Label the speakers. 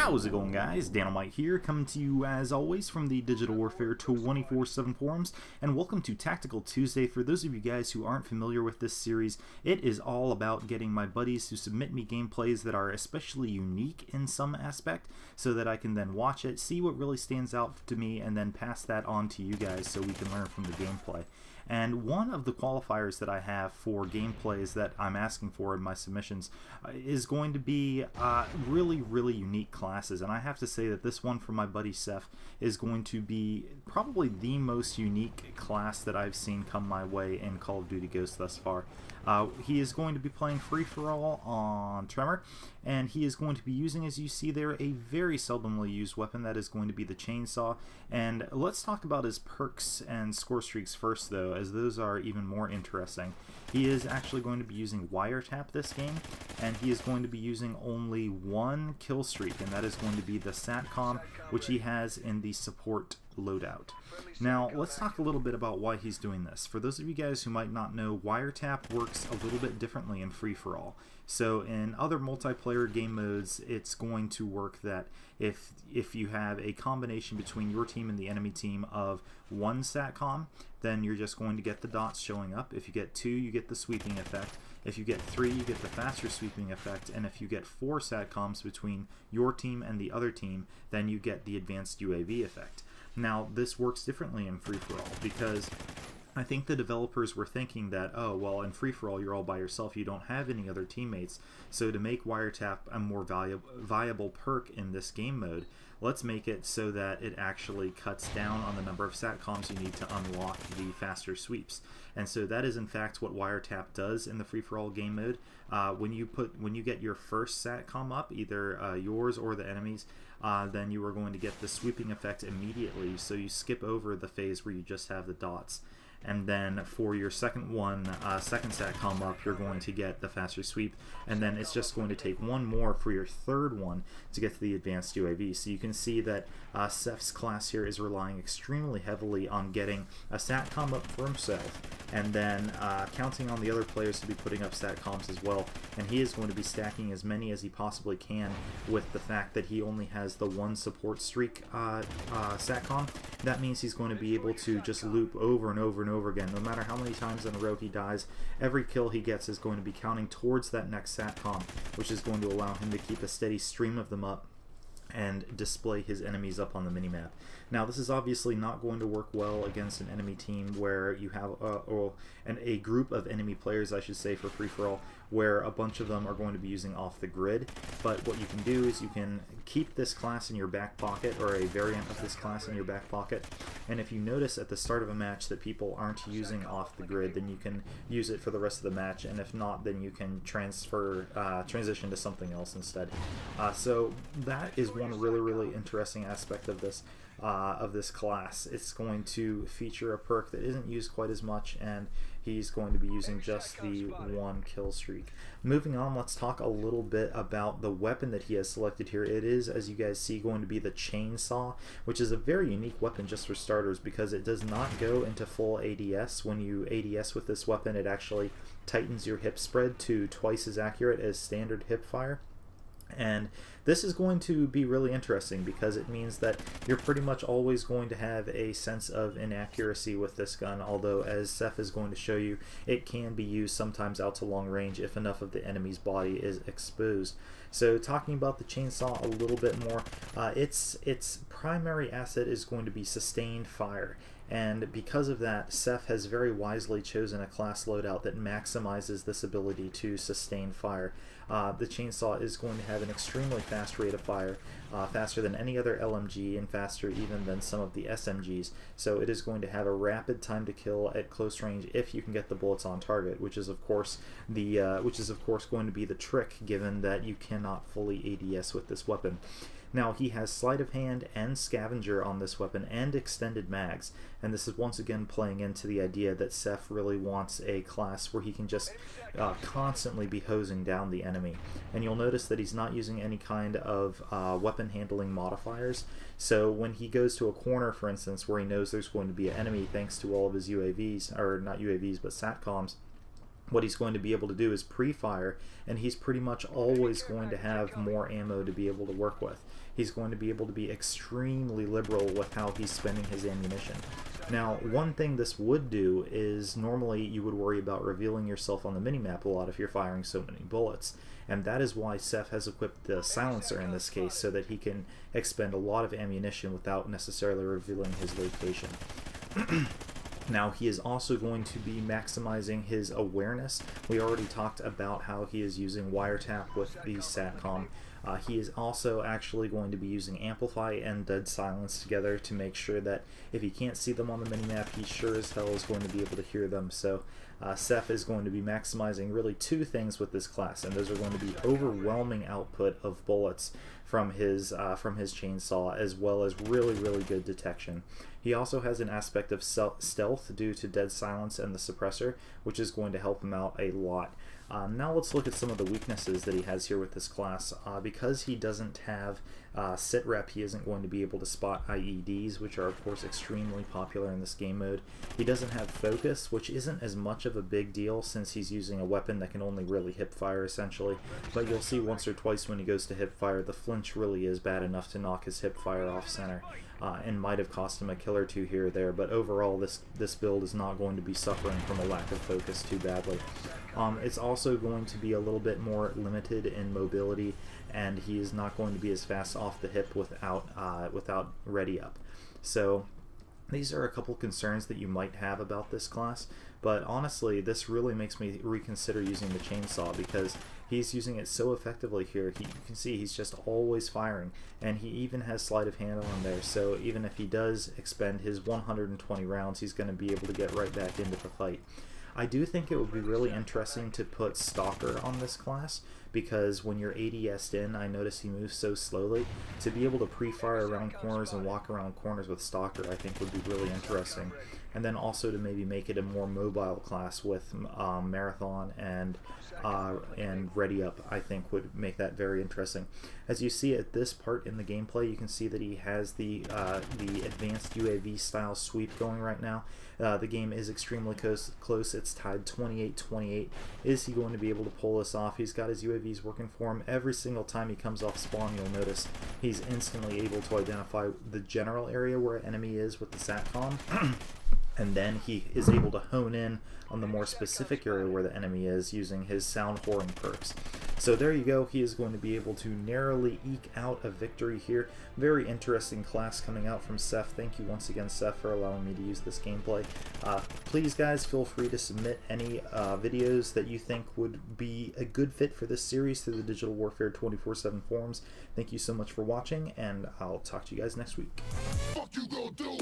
Speaker 1: How's it going, guys? Dynamite here, coming to you as always from the Digital Warfare 24/7 forums, and welcome to Tactical Tuesday. For those of you guys who aren't familiar with this series, it is all about getting my buddies to submit me gameplays that are especially unique in some aspect, so that I can then watch it, see what really stands out to me, and then pass that on to you guys so we can learn from the gameplay. And one of the qualifiers that I have for gameplays that I'm asking for in my submissions is going to be really unique classes. And I have to say that this one from my buddy Seph is going to be probably the most unique class that I've seen come my way in Call of Duty Ghosts thus far. He is going to be playing free-for-all on Tremor, and he is going to be using, as you see there, a very seldomly used weapon that is going to be the chainsaw. And let's talk about his perks and score streaks first, though, as those are even more interesting. He is actually going to be using Wiretap this game, and he is going to be using only one kill streak, and that is going to be the SATCOM, which he has in the support loadout. Now, let's talk a little bit about why he's doing this. For those of you guys who might not know, Wiretap works a little bit differently in free-for-all. So in other multiplayer game modes, it's going to work that if you have a combination between your team and the enemy team of one SATCOM, then you're just going to get the dots showing up. If you get two, you get the sweeping effect. If you get three, you get the faster sweeping effect. And if you get four SATCOMs between your team and the other team, then you get the advanced UAV effect. Now, this works differently in free-for-all because I think the developers were thinking that, oh, well, in free-for-all you're all by yourself, you don't have any other teammates, so to make Wiretap a more viable perk in this game mode, let's make it so that it actually cuts down on the number of SATCOMs you need to unlock the faster sweeps. And so that is in fact what Wiretap does in the free-for-all game mode. When you get your first SATCOM up, either yours or the enemy's, then you are going to get the sweeping effect immediately, so you skip over the phase where you just have the dots. And then for your second SATCOM up, you're going to get the faster sweep, and then it's just going to take one more for your third one to get to the advanced UAV. So you can see that Seph's class here is relying extremely heavily on getting a SATCOM up for himself, and then counting on the other players to be putting up SATCOMs as well. And he is going to be stacking as many as he possibly can with the fact that he only has the one support streak SATCOM. That means he's going to be able to just loop over and over and over again. No matter how many times in a row he dies, every kill he gets is going to be counting towards that next SATCOM, which is going to allow him to keep a steady stream of them up and display his enemies up on the minimap. Now, this is obviously not going to work well against an enemy team where you have a group of enemy players, I should say, for free-for-all, where a bunch of them are going to be using off the grid. But what you can do is you can keep this class in your back pocket, or a variant of this class in your back pocket, and if you notice at the start of a match that people aren't using off the grid, then you can use it for the rest of the match, and if not, then you can transition to something else instead. So that is one really interesting aspect of this class. It's going to feature a perk that isn't used quite as much, and he's going to be using just the one kill streak. Moving on, let's talk a little bit about the weapon that he has selected here. It is, as you guys see, going to be the chainsaw, which is a very unique weapon just for starters because it does not go into full ADS. When you ADS with this weapon, it actually tightens your hip spread to twice as accurate as standard hip fire. And this is going to be really interesting because it means that you're pretty much always going to have a sense of inaccuracy with this gun, although as Seph is going to show you, it can be used sometimes out to long range if enough of the enemy's body is exposed. So talking about the chainsaw a little bit more, its primary asset is going to be sustained fire. And because of that, Seph has very wisely chosen a class loadout that maximizes this ability to sustain fire. The chainsaw is going to have an extremely fast rate of fire, faster than any other LMG and faster even than some of the SMGs. So it is going to have a rapid time to kill at close range if you can get the bullets on target, which is of course going to be the trick, given that you cannot fully ADS with this weapon. Now, he has sleight of hand and scavenger on this weapon and extended mags, and this is once again playing into the idea that Seph really wants a class where he can just constantly be hosing down the enemy. And you'll notice that he's not using any kind of weapon handling modifiers, so when he goes to a corner, for instance, where he knows there's going to be an enemy thanks to all of his UAVs, or not UAVs, but SATCOMs, what he's going to be able to do is pre-fire, and he's pretty much always going to have more ammo to be able to work with. He's going to be able to be extremely liberal with how he's spending his ammunition. Now, one thing this would do is normally you would worry about revealing yourself on the minimap a lot if you're firing so many bullets, and that is why Seph has equipped the silencer in this case, so that he can expend a lot of ammunition without necessarily revealing his location. Now, he is also going to be maximizing his awareness. We already talked about how he is using Wiretap with the SATCOM. He is also actually going to be using Amplify and Dead Silence together to make sure that if he can't see them on the minimap, he sure as hell is going to be able to hear them. So Seph is going to be maximizing really two things with this class, and those are going to be overwhelming output of bullets from his chainsaw, as well as really good detection. He also has an aspect of stealth due to Dead Silence and the suppressor, which is going to help him out a lot. Now let's look at some of the weaknesses that he has here with this class. Because he doesn't have sit rep, he isn't going to be able to spot IEDs, which are of course extremely popular in this game mode. He doesn't have focus, which isn't as much of a big deal since he's using a weapon that can only really hip fire essentially, but you'll see once or twice when he goes to hip fire, the flinch really is bad enough to knock his hip fire off center. And might have cost him a kill or two here or there, but overall this build is not going to be suffering from a lack of focus too badly. It's also going to be a little bit more limited in mobility, and he is not going to be as fast off the hip without ready up. So these are a couple concerns that you might have about this class, but honestly this really makes me reconsider using the chainsaw, because he's using it so effectively here. You can see he's just always firing, and he even has sleight of hand on there, so even if he does expend his 120 rounds, he's going to be able to get right back into the fight. I do think it would be really interesting to put Stalker on this class, because when you're ADS'd in, I notice he moves so slowly. To be able to pre-fire around corners and walk around corners with Stalker, I think would be really interesting. And then also to maybe make it a more mobile class with Marathon and Ready Up, I think would make that very interesting. As you see at this part in the gameplay, you can see that he has the advanced UAV style sweep going right now. The game is extremely close. It's tied 28-28. Is he going to be able to pull this off? He's got his UAVs working for him. Every single time he comes off spawn, you'll notice he's instantly able to identify the general area where an enemy is with the SATCOM. And then he is able to hone in on the more specific area where the enemy is using his sound whoring perks. So there you go, he is going to be able to narrowly eke out a victory here. Very interesting class coming out from Seph. Thank you once again, Seph, for allowing me to use this gameplay. Please guys, feel free to submit any videos that you think would be a good fit for this series through the Digital Warfare 24/7 forums. Thank you so much for watching, and I'll talk to you guys next week.
Speaker 2: Fuck you gonna do?